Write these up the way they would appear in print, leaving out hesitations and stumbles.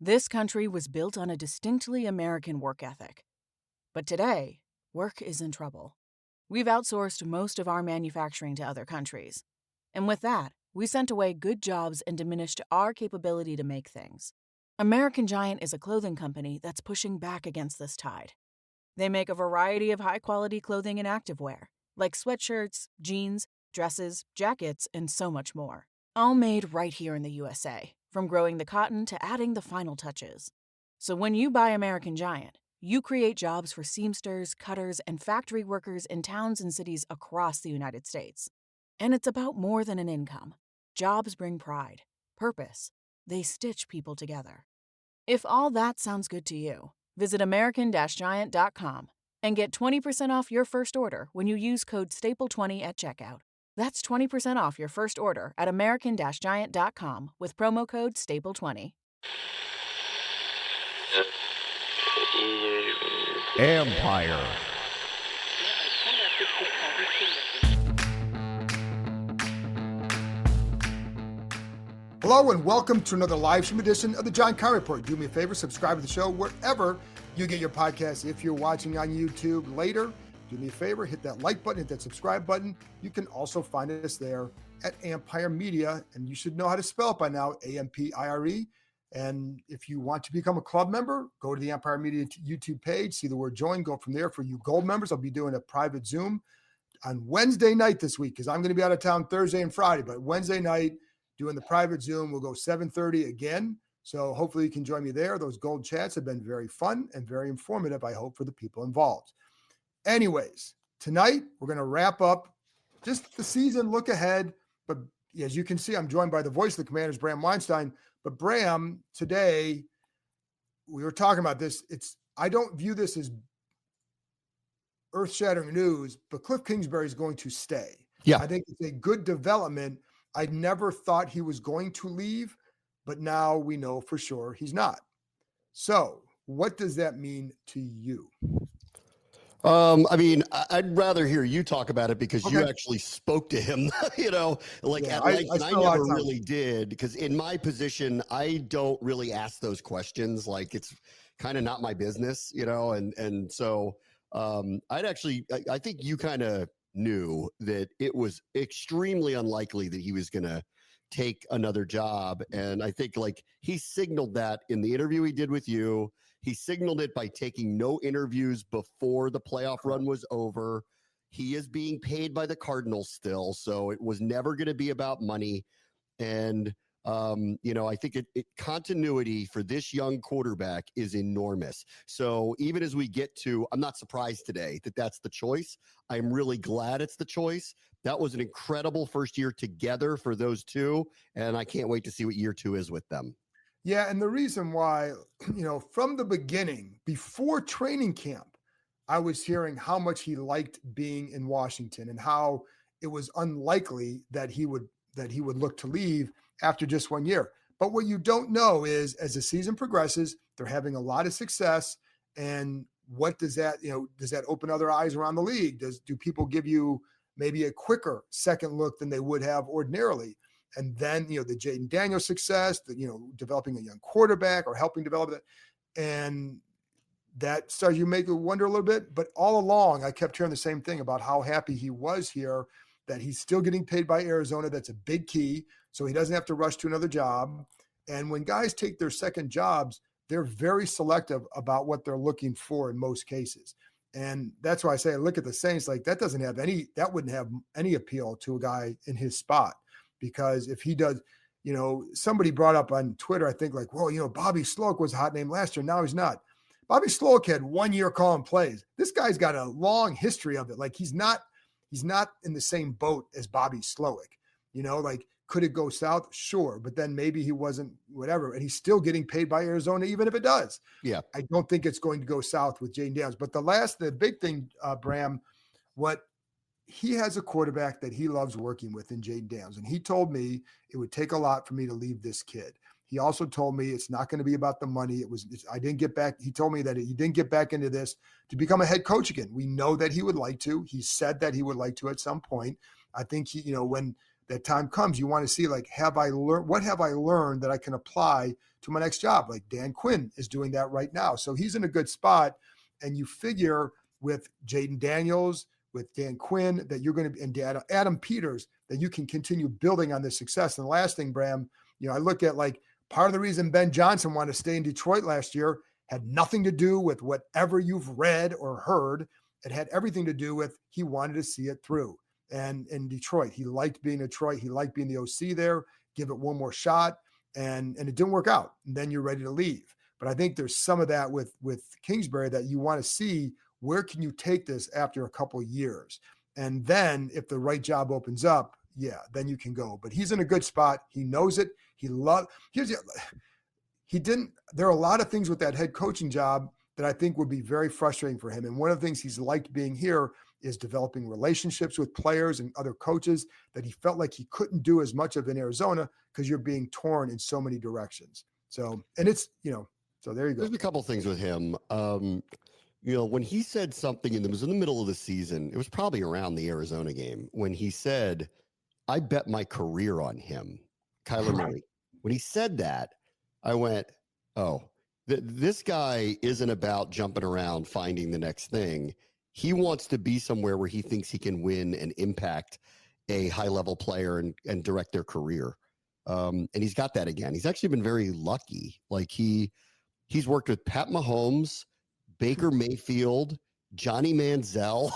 This country was built on a distinctly American work ethic. But today, work is in trouble. We've outsourced most of our manufacturing to other countries. And with that, we sent away good jobs and diminished our capability to make things. American Giant is a clothing company that's pushing back against this tide. They make a variety of high-quality clothing and activewear, like sweatshirts, jeans, dresses, jackets, and so much more. All made right here in the USA, from growing the cotton to adding the final touches. So when you buy American Giant, you create jobs for seamsters, cutters, and factory workers in towns and cities across the United States. And it's about more than an income. Jobs bring pride, purpose. They stitch people together. If all that sounds good to you, visit American-Giant.com and get 20% off your first order when you use code STAPLE20 at checkout. That's 20% off your first order at American-Giant.com with promo code STAPLE20. Empire. Hello and welcome to another live stream edition of the John Carr Report. Do me a favor, subscribe to the show wherever you get your podcasts. If you're watching on YouTube later, do me a favor, hit that like button, hit that subscribe button. You can also find us there at Empire Media, and you should know how to spell it by now, A-M-P-I-R-E. And if you want to become a club member, go to the Empire Media YouTube page, see the word join, go from there. For you gold members, I'll be doing a private Zoom on Wednesday night this week because I'm going to be out of town Thursday and Friday, but Wednesday night, doing the private Zoom. We'll go 7:30 again. So hopefully you can join me there. Those gold chats have been very fun and very informative, I hope, for the people involved. Anyways, tonight we're going to wrap up just the season, look ahead. But as you can see, I'm joined by the voice of the Commanders, Bram Weinstein. But Bram, today we were talking about this. I don't view this as earth-shattering news, but Cliff Kingsbury is going to stay. Yeah. I think it's a good development. I never thought he was going to leave, but now we know for sure he's not. So what does that mean to you? I mean, I'd rather hear you talk about it because Okay. you actually spoke to him, at length, and I never really did, because in my position, I don't really ask those questions. Like, it's kind of not my business, and so I think you kind of knew that it was extremely unlikely that he was going to take another job. And I think he signaled that in the interview he did with you. He signaled it by taking no interviews before the playoff run was over. He is being paid by the Cardinals still, so it was never going to be about money. And I think continuity for this young quarterback is enormous. So even as we get to, I'm not surprised today that that's the choice. I'm really glad it's the choice. That was an incredible first year together for those two, and I can't wait to see what year two is with them. Yeah, and the reason why, from the beginning, before training camp, I was hearing how much he liked being in Washington and how it was unlikely that he would look to leave after just 1 year. But what you don't know is, as the season progresses, they're having a lot of success. And what does that open other eyes around the league? Do people give you maybe a quicker second look than they would have ordinarily? And then, the Jaden Daniels success, developing a young quarterback or helping develop that. And that starts you make you wonder a little bit. But all along, I kept hearing the same thing about how happy he was here, that he's still getting paid by Arizona. That's a big key. So he doesn't have to rush to another job. And when guys take their second jobs, they're very selective about what they're looking for in most cases. And that's why I say, look at the Saints, that wouldn't have any appeal to a guy in his spot. Because if he does, somebody brought up on Twitter, I think Bobby Sloak was a hot name last year. Now he's not. Bobby Sloak had 1 year calling plays. This guy's got a long history of it. He's not in the same boat as Bobby Sloak. Could it go south? Sure. But then maybe he wasn't, whatever. And he's still getting paid by Arizona, even if it does. Yeah. I don't think it's going to go south with Jaden Daniels. But the big thing, Bram, he has a quarterback that he loves working with in Jaden Daniels. And he told me it would take a lot for me to leave this kid. He also told me it's not going to be about the money. I didn't get back. He told me that he didn't get back into this to become a head coach again. We know that he would like to. He said that he would like to at some point. I think when that time comes, you want to see, like, what have I learned that I can apply to my next job? Like Dan Quinn is doing that right now. So he's in a good spot. And you figure with Jaden Daniels, with Dan Quinn, that you're going to, and Adam Peters, that you can continue building on this success. And the last thing, Bram, I look at, like, part of the reason Ben Johnson wanted to stay in Detroit last year had nothing to do with whatever you've read or heard. It had everything to do with he wanted to see it through. And in Detroit, he liked being in Detroit. He liked being the OC there, give it one more shot. And it didn't work out. And then you're ready to leave. But I think there's some of that with Kingsbury that you want to see, where can you take this after a couple of years? And then if the right job opens up, then you can go. But he's in a good spot. He knows it. There are a lot of things with that head coaching job that I think would be very frustrating for him. And one of the things he's liked being here is developing relationships with players and other coaches that he felt like he couldn't do as much of in Arizona because you're being torn in so many directions. So, and it's, so there you go. There's a couple of things with him. When he said something, it was in the middle of the season, it was probably around the Arizona game, when he said, I bet my career on him, Kyler Murray. When he said that, I went, oh, this guy isn't about jumping around finding the next thing. He wants to be somewhere where he thinks he can win and impact a high-level player and direct their career. And he's got that again. He's actually been very lucky. Like he's worked with Pat Mahomes, Baker Mayfield, Johnny Manziel,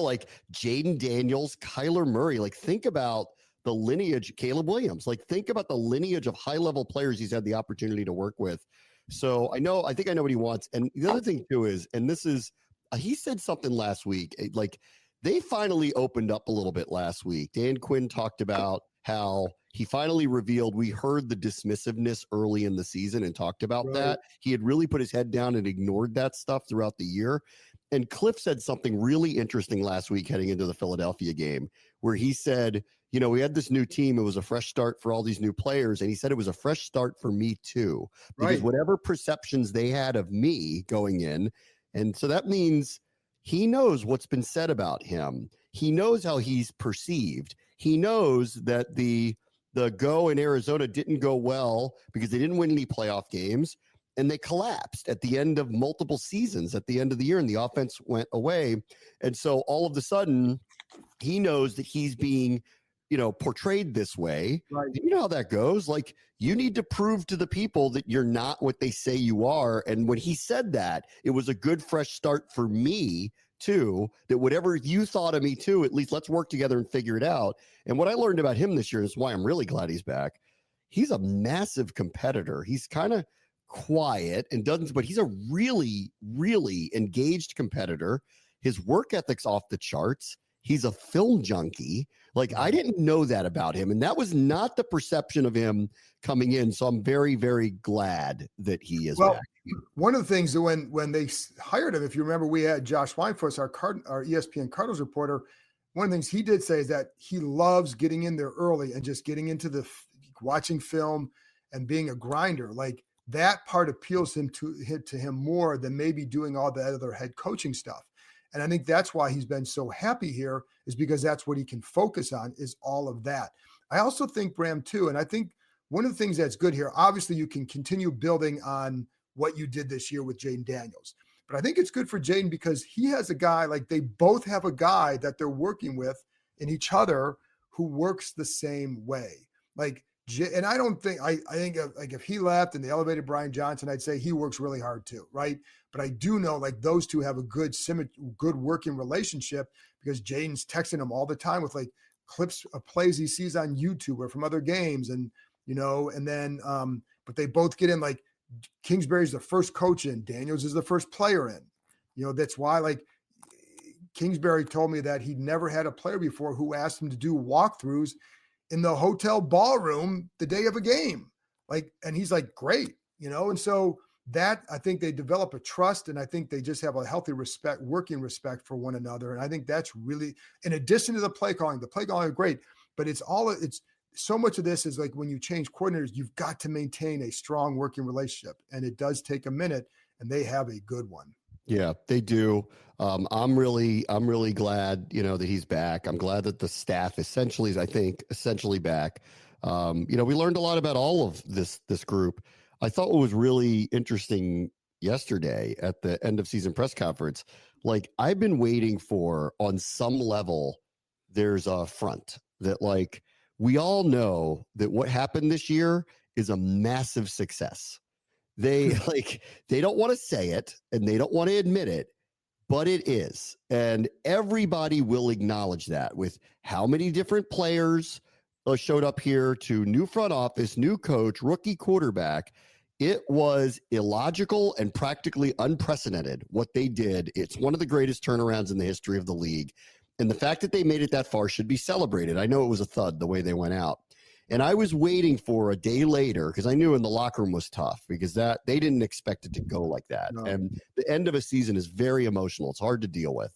like Jaden Daniels, Kyler Murray. Like, think about the lineage, Caleb Williams. Like, think about the lineage of high-level players he's had the opportunity to work with. So I think I know what he wants. And the other thing too is, and this is, he said something last week, like they finally opened up a little bit last week. Dan Quinn talked about how he finally revealed, we heard the dismissiveness early in the season and talked about that. He had really put his head down and ignored that stuff throughout the year. And Cliff said something really interesting last week heading into the Philadelphia game, where he said, we had this new team. It was a fresh start for all these new players. And he said it was a fresh start for me too, because whatever perceptions they had of me going in. And so that means he knows what's been said about him. He knows how he's perceived. He knows that the go in Arizona didn't go well because they didn't win any playoff games, and they collapsed at the end of multiple seasons at the end of the year, and the offense went away. And so all of a sudden, he knows that he's being, portrayed this way. Right. You know how that goes. Like, you need to prove to the people that you're not what they say you are. And when he said that, it was a good, fresh start for me too, that whatever you thought of me too, at least let's work together and figure it out. And what I learned about him this year is why I'm really glad he's back. He's a massive competitor. He's kind of quiet and but he's a really, really engaged competitor. His work ethic's off the charts. He's a film junkie. Like, I didn't know that about him. And that was not the perception of him coming in. So I'm very, very glad that he is back. One of the things that when they hired him, if you remember, we had Josh Weinfuss, our ESPN Cardinals reporter. One of the things he did say is that he loves getting in there early and just getting into watching film and being a grinder. Like, that part appeals to him more than maybe doing all the other head coaching stuff. And I think that's why he's been so happy here, is because that's what he can focus on, is all of that. I also think, Bram, too, and I think one of the things that's good here, obviously you can continue building on what you did this year with Jaden Daniels. But I think it's good for Jaden because he has a guy, like, they both have a guy that they're working with in each other who works the same way. Like, and I don't think, I think if he left and they elevated Brian Johnson, I'd say he works really hard too, right? But I do know, like, those two have a good working relationship, because Jaden's texting him all the time with, like, clips of plays he sees on YouTube or from other games. And, and then, but they both get in, like, Kingsbury's the first coach in, Daniels is the first player in. That's why, like, Kingsbury told me that he'd never had a player before who asked him to do walkthroughs in the hotel ballroom the day of a game. Like, and he's like, great, and so that, I think they develop a trust, and I think they just have a healthy working respect for one another. And I think that's really, in addition to the play calling are great, but it's so much of this is like, when you change coordinators, you've got to maintain a strong working relationship, and it does take a minute, and they have a good one. Yeah, they do. I'm really glad, that he's back. I'm glad that the staff essentially is, I think, essentially back. We learned a lot about all of this group. I thought what was really interesting yesterday at the end of season press conference, like I've been waiting for on some level, there's a front that like we all know that what happened this year is a massive success. They they don't want to say it and they don't want to admit it, but it is. And everybody will acknowledge that with how many different players showed up here to new front office, new coach, rookie quarterback. It was illogical and practically unprecedented what they did. It's one of the greatest turnarounds in the history of the league. And the fact that they made it that far should be celebrated. I know it was a thud the way they went out. And I was waiting for a day later because I knew in the locker room was tough because that they didn't expect it to go like that. No. And the end of a season is very emotional. It's hard to deal with.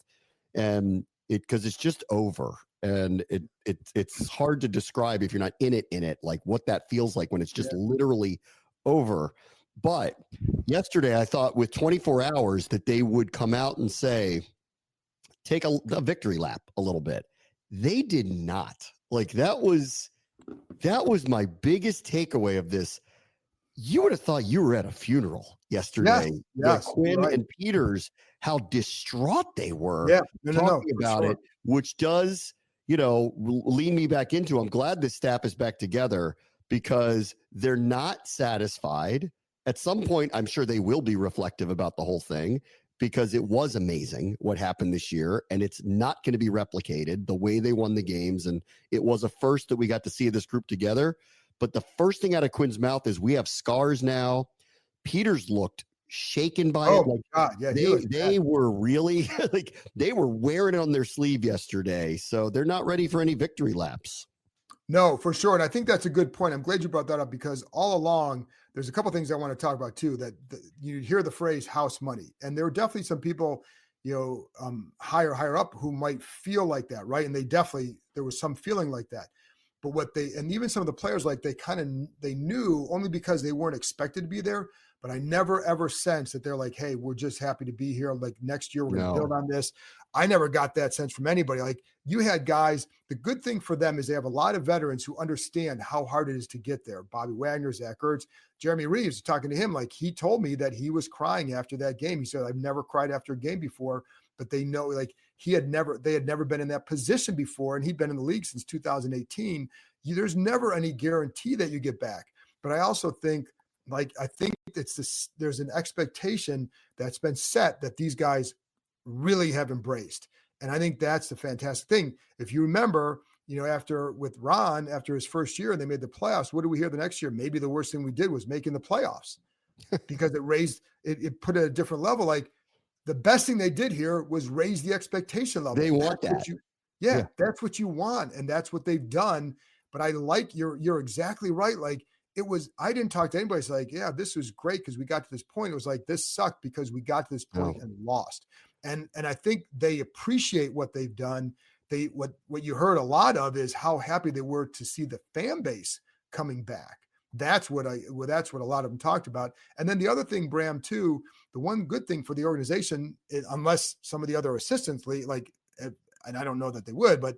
And because it's just over. And it's hard to describe if you're not in it, like what that feels like when it's just literally over. But yesterday I thought with 24 hours that they would come out and say, take a victory lap a little bit. They did not. Like that was my biggest takeaway of this. You would have thought you were at a funeral yesterday. Yes, Quinn and Peters, how distraught they were talking about it, which does, lean me back into, I'm glad this staff is back together because they're not satisfied. At some point, I'm sure they will be reflective about the whole thing because it was amazing what happened this year, and it's not going to be replicated the way they won the games. And it was a first that we got to see this group together. But the first thing out of Quinn's mouth is we have scars now. Peters looked shaken by it. Like, God, yeah, they were really they were wearing it on their sleeve yesterday. So they're not ready for any victory laps. No, for sure. And I think that's a good point. I'm glad you brought that up because all along, there's a couple of things I want to talk about too, that you hear the phrase house money. And there are definitely some people, higher up who might feel like that, right? And there was some feeling like that. But and even some of the players, like they knew only because they weren't expected to be there. But I never, ever sensed that they're like, hey, we're just happy to be here. Like next year, we're going to build on this. I never got that sense from anybody. Like you had guys, the good thing for them is they have a lot of veterans who understand how hard it is to get there. Bobby Wagner, Zach Ertz, Jeremy Reeves, talking to him, like he told me that he was crying after that game. He said, I've never cried after a game before, but they know like they had never been in that position before. And he'd been in the league since 2018. There's never any guarantee that you get back. But I also think, there's an expectation that's been set that these guys really have embraced. And I think that's the fantastic thing. If you remember, with Ron, after his first year, they made the playoffs. What do we hear the next year? Maybe the worst thing we did was making the playoffs because it put it at a different level. Like the best thing they did here was raise the expectation level. They want that. That's what you want. And that's what they've done. But I like you're exactly right. Like, I didn't talk to anybody. It's like, yeah, this was great because we got to this point. It was like, this sucked because we got to this point and lost. And I think they appreciate what they've done. What you heard a lot of is how happy they were to see the fan base coming back. That's what a lot of them talked about. And then the other thing, Bram, too, the one good thing for the organization, unless some of the other assistants, and I don't know that they would, but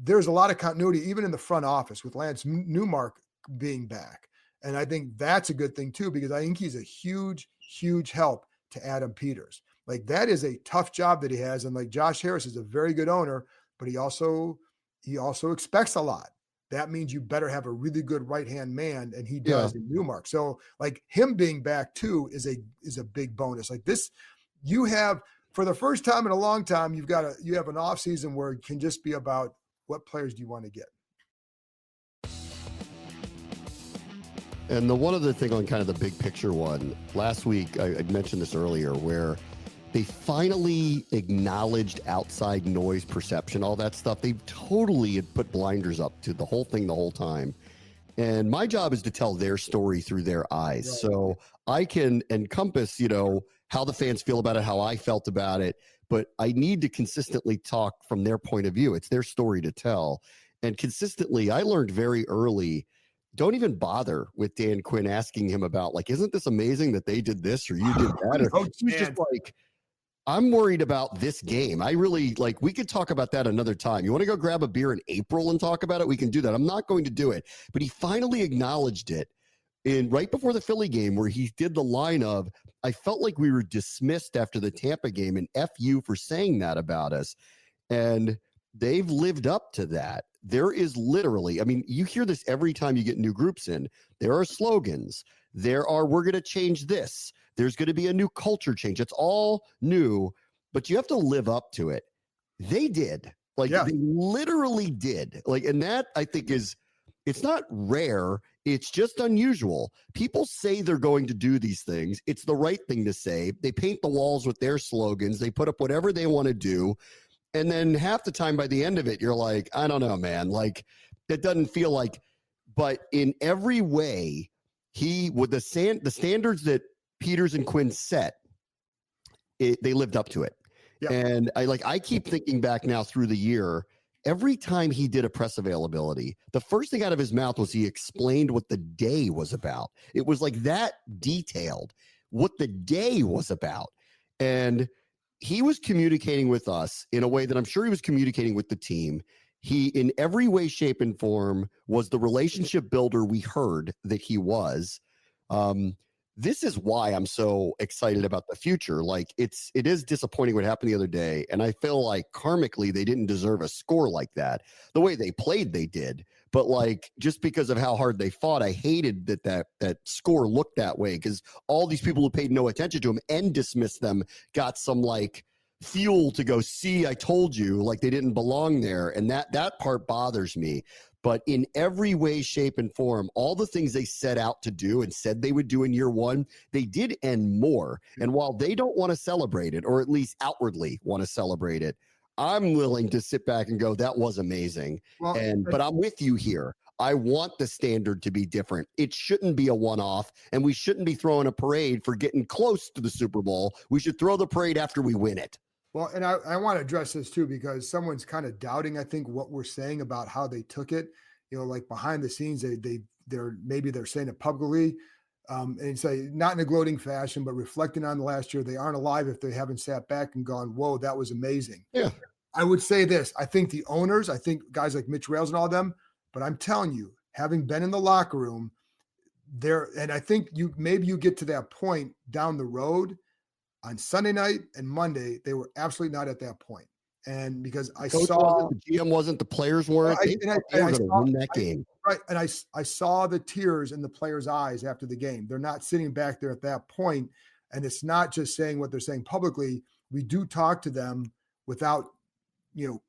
there's a lot of continuity, even in the front office with Lance Newmark being back. And I think that's a good thing too, because I think he's a huge, huge help to Adam Peters. Like that is a tough job that he has. And like Josh Harris is a very good owner, but he also expects a lot. That means you better have a really good right-hand man. And he does in Newmark. So like him being back too is a big bonus. Like this, you have, for the first time in a long time, you have an off season where it can just be about what players do you want to get? And the one other thing on kind of the big picture one, last week, I mentioned this earlier, where they finally acknowledged outside noise perception, all that stuff. They totally had put blinders up to the whole thing the whole time. And my job is to tell their story through their eyes. Right. So I can encompass, how the fans feel about it, how I felt about it, but I need to consistently talk from their point of view. It's their story to tell. And consistently, I learned very early don't even bother with Dan Quinn asking him about, like, isn't this amazing that they did this or you did that? Or he's just like, I'm worried about this game. I really, like, we could talk about that another time. You want to go grab a beer in April and talk about it? We can do that. I'm not going to do it. But he finally acknowledged it right before the Philly game, where he did the line of, I felt like we were dismissed after the Tampa game, and F you for saying that about us. And they've lived up to that. There is literally, I mean, you hear this every time you get new groups in. There are slogans. We're going to change this. There's going to be a new culture change. It's all new, but you have to live up to it. They did. They literally did. And that, I think, it's not rare. It's just unusual. People say they're going to do these things. It's the right thing to say. They paint the walls with their slogans. They put up whatever they want to do. And then half the time by the end of it, you're like, I don't know, man. That doesn't feel like, but in every way, with the standards that Peters and Quinn set, they lived up to it. Yep. And I keep thinking back now through the year, every time he did a press availability, the first thing out of his mouth was he explained what the day was about. It was like that detailed, what the day was about. And he was communicating with us in a way that I'm sure he was communicating with the team. He, in every way, shape, and form, was the relationship builder we heard that he was. This is why I'm so excited about the future. It is disappointing what happened the other day, and I feel like karmically they didn't deserve a score like that. The way they played, they did, but just because of how hard they fought, I hated that score looked that way, because all these people who paid no attention to him and dismissed them got some fuel to go, see, I told you, they didn't belong there, and that part bothers me. But in every way, shape, and form, all the things they set out to do and said they would do in year one, they did and more. And while they don't want to celebrate it, or at least outwardly want to celebrate it, I'm willing to sit back and go, that was amazing. But I'm with you here. I want the standard to be different. It shouldn't be a one-off, and we shouldn't be throwing a parade for getting close to the Super Bowl. We should throw the parade after we win it. Well, and I want to address this too, because someone's kind of doubting, I think, what we're saying about how they took it. Behind the scenes, they're saying it publicly, and say not in a gloating fashion, but reflecting on the last year. They aren't alive if they haven't sat back and gone, "Whoa, that was amazing." Yeah, I would say this. I think the owners, I think guys like Mitch Rales and all them, but I'm telling you, having been in the locker room there, and I think maybe you get to that point down the road. On Sunday night and Monday, they were absolutely not at that point. And because I saw the GM wasn't, the players weren't, they were going to win that game. Right. And I saw the tears in the players' eyes after the game. They're not sitting back there at that point. And it's not just saying what they're saying publicly. We do talk to them without the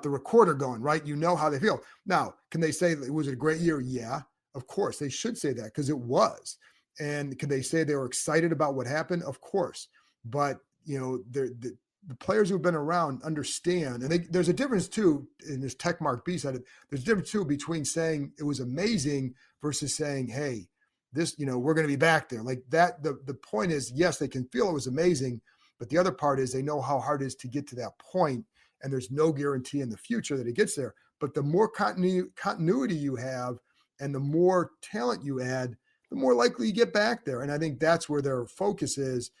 recorder going, right? You know how they feel. Now, can they say, was it a great year? Yeah, of course. They should say that, because it was. And can they say they were excited about what happened? Of course. But, the players who've been around understand. And there's a difference, too, in this Tech Mark B said it, there's a difference, too, between saying it was amazing versus saying, hey, this, we're going to be back there. Like that, the point is, yes, they can feel it was amazing. But the other part is they know how hard it is to get to that point, and there's no guarantee in the future that it gets there. But the more continuity you have and the more talent you add, the more likely you get back there. And I think that's where their focus is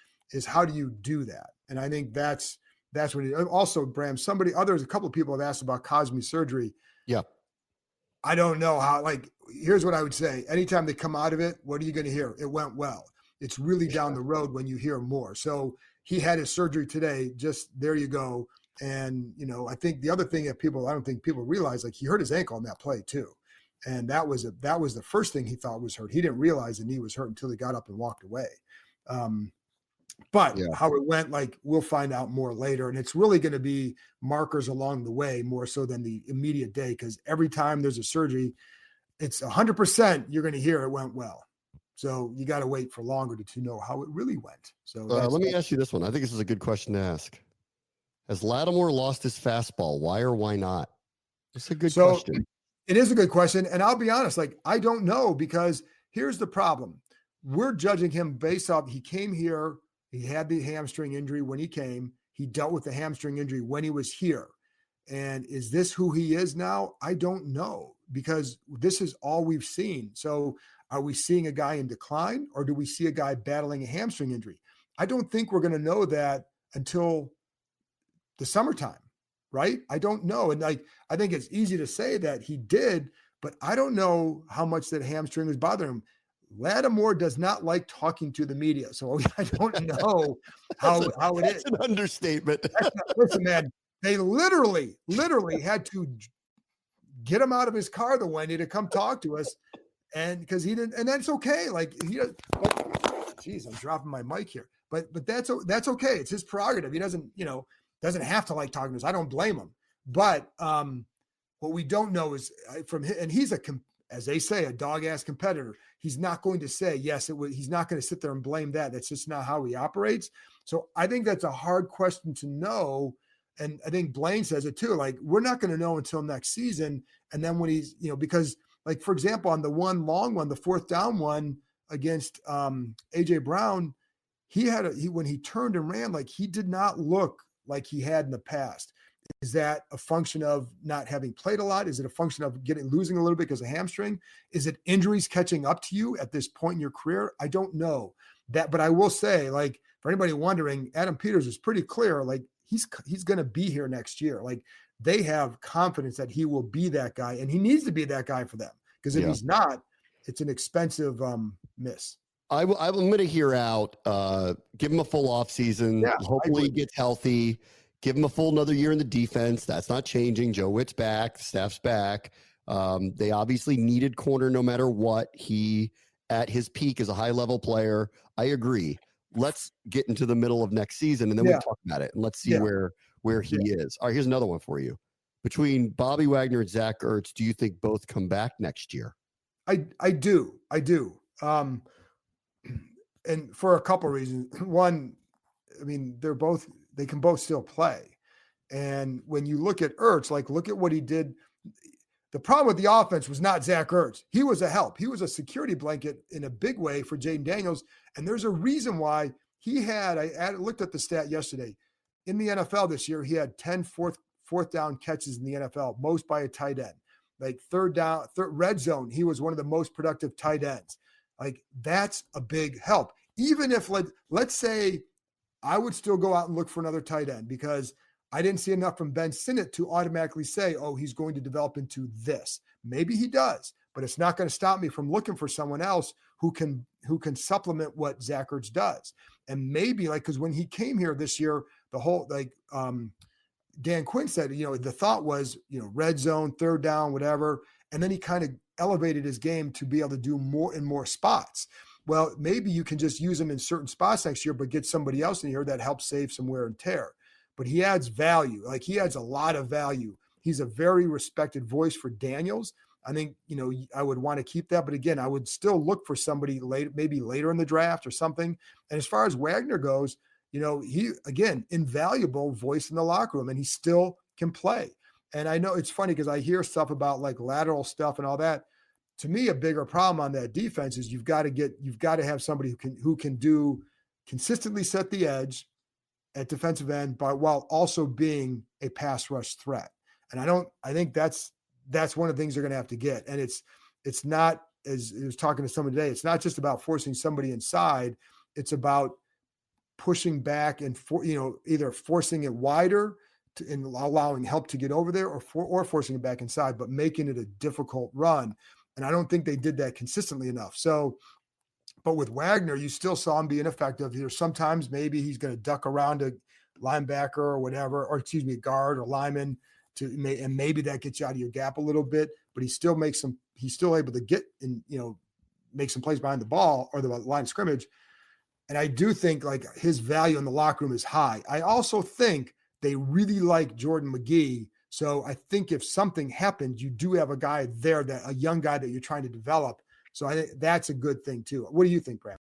how do you do that? And I think that's what it is. Also, Bram, a couple of people have asked about Cosme's surgery. Yeah. I don't know how, here's what I would say. Anytime they come out of it, what are you going to hear? It went well. It's really down the road when you hear more. So he had his surgery today. Just there you go. And, I think the other thing that I don't think people realize, he hurt his ankle on that play too. And that was the first thing he thought was hurt. He didn't realize the knee was hurt until he got up and walked away. But how it went, we'll find out more later. And it's really going to be markers along the way more so than the immediate day, because every time there's a surgery, it's 100% you're going to hear it went well. So you got to wait for longer to know how it really went. So let me ask you this one. I think this is a good question to ask. Has Lattimore lost his fastball? Why or why not? It's a good question. It is a good question. And I'll be honest, I don't know, because here's the problem. We're judging him based off, he came here, he had the hamstring injury when he came, he dealt with the hamstring injury when he was here. And is this who he is now? I don't know. because this is all we've seen. So are we seeing a guy in decline, or do we see a guy battling a hamstring injury? I don't think we're going to know that until the summertime, right? I don't know. And I think it's easy to say that he did, but I don't know how much that hamstring was bothering him. Lattimore does not like talking to the media, so I don't know how it is. That's an understatement. Listen, man, they literally had to get him out of his car the Wendy to come talk to us, and because he didn't, and that's okay. Like geez, I'm dropping my mic here, but that's okay. It's his prerogative. He doesn't have to like talking to us. I don't blame him. But what we don't know is from him, and he's as they say, a dog-ass competitor. He's not going to say, yes, he's not going to sit there and blame that. That's just not how he operates. So I think that's a hard question to know. And I think Blaine says it too. Like, we're not going to know until next season. And then when he's, because like, for example, on the one long one, the fourth down one against AJ Brown, when he turned and ran, like, he did not look like he had in the past. Is that a function of not having played a lot? Is it a function of losing a little bit because of hamstring? Is it injuries catching up to you at this point in your career? I don't know that, but I will say, like, for anybody wondering, Adam Peters is pretty clear. Like, he's going to be here next year. Like, they have confidence that he will be that guy, and he needs to be that guy for them, because if he's not, it's an expensive miss. I'm going to hear out, give him a full off season. Yeah, hopefully he gets healthy. Give him a full another year in the defense. That's not changing. Joe Witt's back. The staff's back. They obviously needed corner no matter what. He, at his peak, is a high-level player. I agree. Let's get into the middle of next season, and then we talk about it, and let's see where he is. All right, here's another one for you. Between Bobby Wagner and Zach Ertz, do you think both come back next year? I do. And for a couple of reasons. One, I mean, they can both still play. And when you look at Ertz, like, look at what he did. The problem with the offense was not Zach Ertz. He was a help. He was a security blanket in a big way for Jaden Daniels. And there's a reason why he had, I looked at the stat yesterday. In the NFL this year, he had 10 fourth down catches in the NFL, most by a tight end. Like, red zone, he was one of the most productive tight ends. Like, that's a big help. Even if, let's say, I would still go out and look for another tight end, because I didn't see enough from Ben Sinnott to automatically say, oh, he's going to develop into this. Maybe he does, but it's not going to stop me from looking for someone else who can supplement what Zach Ertz does. And maybe, like, because when he came here this year, the whole, Dan Quinn said, the thought was, red zone, third down, whatever. And then he kind of elevated his game to be able to do more and more spots. Well, maybe you can just use him in certain spots next year, but get somebody else in here that helps save some wear and tear. But he adds value. Like, he adds a lot of value. He's a very respected voice for Daniels. I think, I would want to keep that. But again, I would still look for somebody maybe later in the draft or something. And as far as Wagner goes, he, again, invaluable voice in the locker room, and he still can play. And I know it's funny because I hear stuff about, like, lateral stuff and all that. To me, a bigger problem on that defense is you've got to have somebody who can consistently set the edge at defensive end, while also being a pass rush threat. And I think that's one of the things they're going to have to get. And it's not, as I was talking to someone today, it's not just about forcing somebody inside. It's about pushing back and either forcing it wider and allowing help to get over there, or forcing it back inside, but making it a difficult run. And I don't think they did that consistently enough. So, but with Wagner, you still saw him being effective. Sometimes maybe he's going to duck around a linebacker or whatever, or guard or lineman, and maybe that gets you out of your gap a little bit, but he's still able to get in, make some plays behind the ball or the line of scrimmage. And I do think, like, his value in the locker room is high. I also think they really like Jordan McGee. So I think if something happens, you do have a guy there, a young guy that you're trying to develop. So I think that's a good thing too. What do you think, Bram?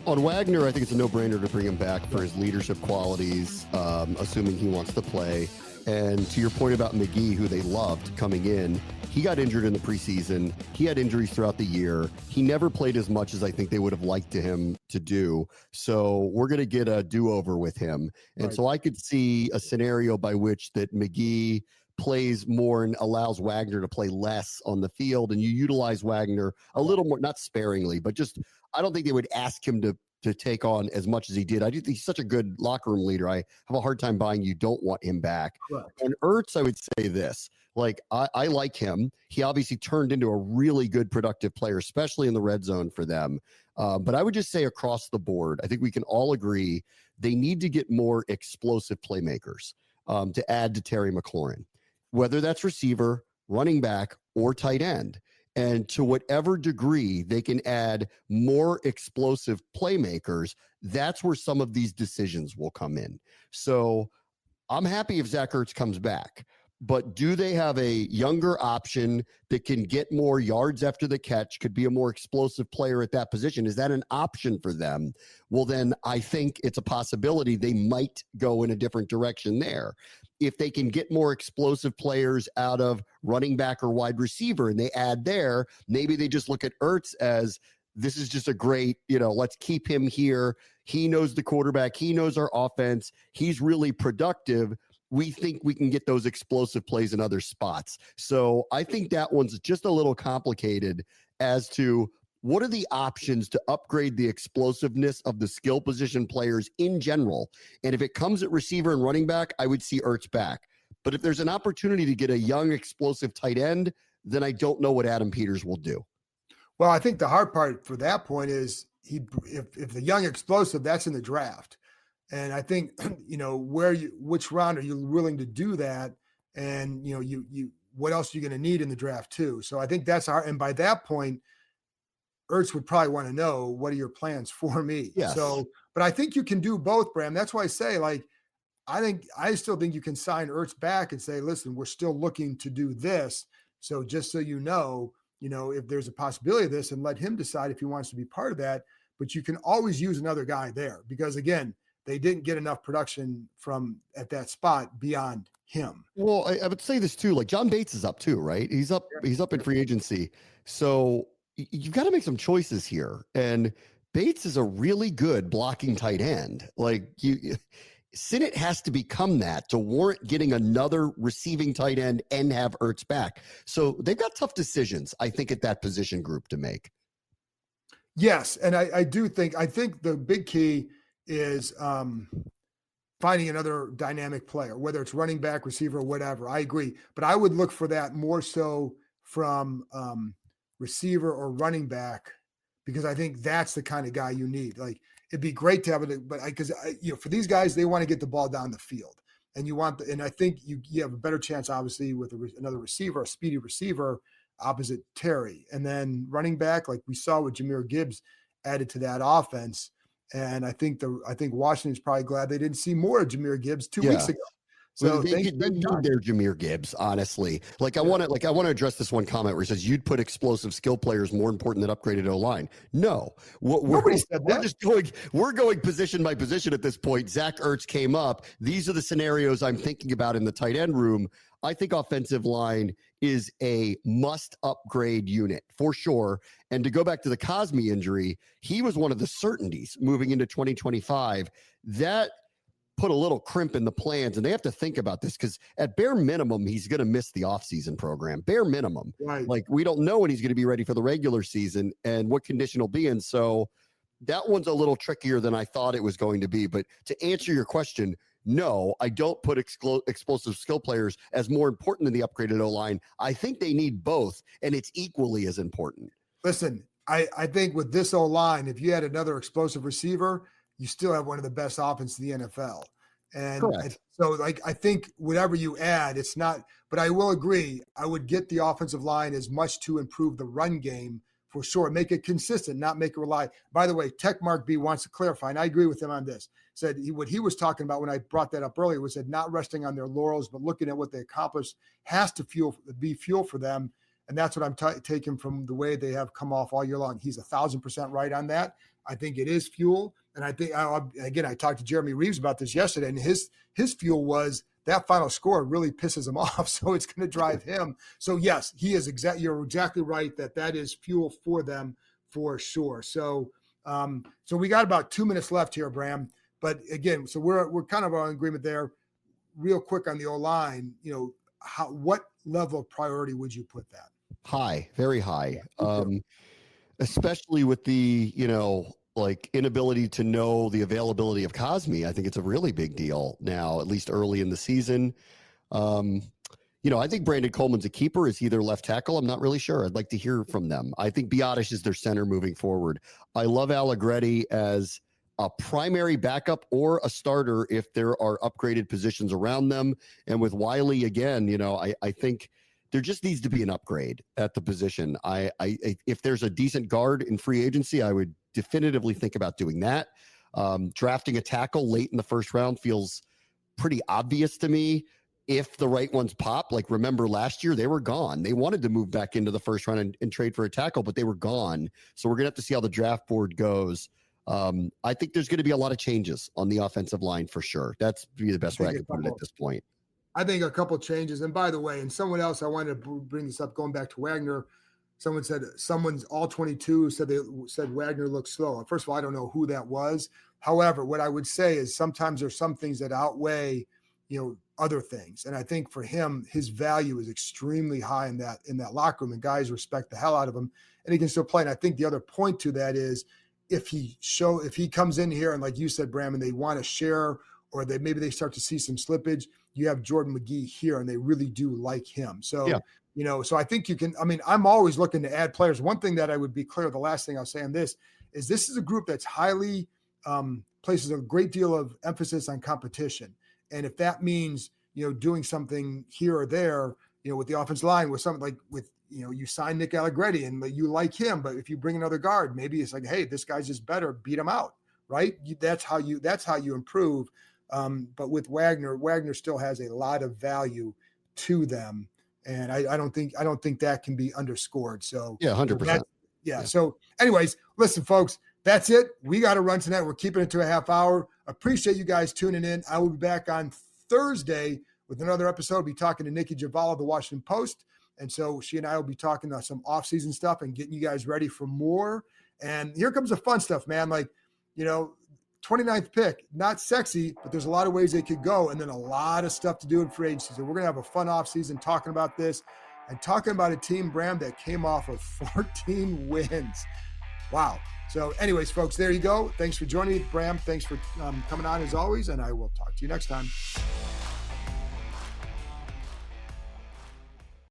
On Wagner, I think it's a no-brainer to bring him back for his leadership qualities, assuming he wants to play. And to your point about McGee, who they loved coming in, he got injured in the preseason. He had injuries throughout the year. He never played as much as I think they would have liked him to do. So we're going to get a do-over with him. And so I could see a scenario by which that McGee plays more and allows Wagner to play less on the field, and you utilize Wagner a little more, not sparingly, but just I don't think they would ask him to take on as much as he did. I do think he's such a good locker room leader. I have a hard time buying you don't want him back. Correct. And Ertz, I would say this, like I like him. He obviously turned into a really good productive player, especially in the red zone for them. But I would just say across the board, I think we can all agree they need to get more explosive playmakers to add to Terry McLaurin, whether that's receiver, running back, or tight end. And to whatever degree they can add more explosive playmakers, that's where some of these decisions will come in. So I'm happy if Zach Ertz comes back, but do they have a younger option that can get more yards after the catch, could be a more explosive player at that position? Is that an option for them? Well, then I think it's a possibility they might go in a different direction there. If they can get more explosive players out of running back or wide receiver and they add there, maybe they just look at Ertz as this is just a great, let's keep him here. He knows the quarterback. He knows our offense. He's really productive. We think we can get those explosive plays in other spots. So I think that one's just a little complicated as to what are the options to upgrade the explosiveness of the skill position players in general? And if it comes at receiver and running back, I would see Ertz back. But if there's an opportunity to get a young, explosive tight end, then I don't know what Adam Peters will do. Well, I think the hard part for that point is if the young explosive, that's in the draft. And I think, which round are you willing to do that? And, what else are you going to need in the draft too? So I think that's and by that point, Ertz would probably want to know, what are your plans for me? Yes. So, but I think you can do both, Bram. That's why I say, I still think you can sign Ertz back and say, listen, we're still looking to do this. So just so you know, if there's a possibility of this, and let him decide if he wants to be part of that. But you can always use another guy there because, again, they didn't get enough production at that spot beyond him. Well, I would say this too, like John Bates is up too, right? He's up in free agency. So you've got to make some choices here. And Bates is a really good blocking tight end. Like Sinnott has to become that to warrant getting another receiving tight end and have Ertz back. So they've got tough decisions, I think, at that position group to make. Yes. And I think the big key is finding another dynamic player, whether it's running back, receiver, or whatever. I agree. But I would look for that more so from receiver or running back, because I think that's the kind of guy you need. Like, it'd be great to have it, but because for these guys, they want to get the ball down the field, and and I think you have a better chance, obviously, with another receiver, a speedy receiver opposite Terry, and then running back, like we saw with Jahmyr Gibbs, added to that offense. And I think Washington's probably glad they didn't see more of Jahmyr Gibbs 2 weeks ago. So they need their Jahmyr Gibbs, honestly. I want to address this one comment where he says you'd put explosive skill players more important than upgraded O-line. No, nobody said that. We're going position by position at this point. Zach Ertz came up. These are the scenarios I'm thinking about in the tight end room. I think offensive line is a must upgrade unit for sure. And to go back to the Cosme injury, he was one of the certainties moving into 2025. That put a little crimp in the plans, and they have to think about this because at bare minimum, he's going to miss the offseason program. Bare minimum. Right. Like, we don't know when he's going to be ready for the regular season and what condition he'll be in. So that one's a little trickier than I thought it was going to be. But to answer your question, no, I don't put explosive skill players as more important than the upgraded O-line. I think they need both, and it's equally as important. Listen, I think with this O-line, if you had another explosive receiver, you still have one of the best offenses in the NFL. And so, I think whatever you add, it's not – but I will agree, I would get the offensive line as much to improve the run game for sure. Make it consistent, not make it rely. By the way, Tech Mark B wants to clarify, and I agree with him on this. Said what he was talking about when I brought that up earlier was that not resting on their laurels, but looking at what they accomplished has to be fuel for them. And that's what I'm taking from the way they have come off all year long. He's 1,000% right on that. I think it is fuel. And I think, again, I talked to Jeremy Reeves about this yesterday, and his fuel was that final score really pisses him off. So it's going to drive him. So yes, you're exactly right that is fuel for them for sure. So, so we got about 2 minutes left here, Bram. But again, so we're kind of on agreement there. Real quick on the O-line, what level of priority would you put that? High, very high. Especially with the, inability to know the availability of Cosmi. I think it's a really big deal now, at least early in the season. I think Brandon Coleman's a keeper. Is he their left tackle? I'm not really sure. I'd like to hear from them. I think Biotish is their center moving forward. I love Allegretti as a primary backup or a starter if there are upgraded positions around them. And with Wiley, again, I think there just needs to be an upgrade at the position. If there's a decent guard in free agency, I would definitively think about doing that. Drafting a tackle late in the first round feels pretty obvious to me. If the right ones pop, like remember last year, they were gone. They wanted to move back into the first round and trade for a tackle, but they were gone. So we're going to have to see how the draft board goes. I think there's going to be a lot of changes on the offensive line for sure. That's the best way I can put it at this point. I think a couple changes. And by the way, and someone else, I wanted to bring this up, going back to Wagner. Someone's all 22 said Wagner looks slow. First of all, I don't know who that was. However, what I would say is sometimes there's some things that outweigh, other things. And I think for him, his value is extremely high in that locker room, and guys respect the hell out of him, and he can still play. And I think the other point to that is if he comes in here and, like you said, Bram, and they want to share, or maybe they start to see some slippage, you have Jordan McGee here and they really do like him. So, yeah. So I think you can, I'm always looking to add players. One thing that I would be clear, the last thing I'll say on this is a group that's highly places a great deal of emphasis on competition. And if that means, doing something here or there, with the offensive line, with something like you sign Nick Allegretti and you like him, but if you bring another guard, maybe it's like, hey, this guy's just better, beat him out. Right. That's how you improve. But with Wagner still has a lot of value to them. And I don't think that can be underscored. So yeah, 100%. Yeah. So anyways, listen, folks, that's it. We got to run tonight. We're keeping it to a half hour. Appreciate you guys tuning in. I will be back on Thursday with another episode. I'll be talking to Nikki Javala of the Washington Post. And so she and I will be talking about some off-season stuff and getting you guys ready for more. And here comes the fun stuff, man. 29th pick, not sexy, but there's a lot of ways they could go, and then a lot of stuff to do in free agency. So we're going to have a fun offseason talking about this and talking about a team, Bram, that came off of 14 wins. Wow. So anyways, folks, there you go. Thanks for joining me, Bram. Thanks for coming on as always, and I will talk to you next time.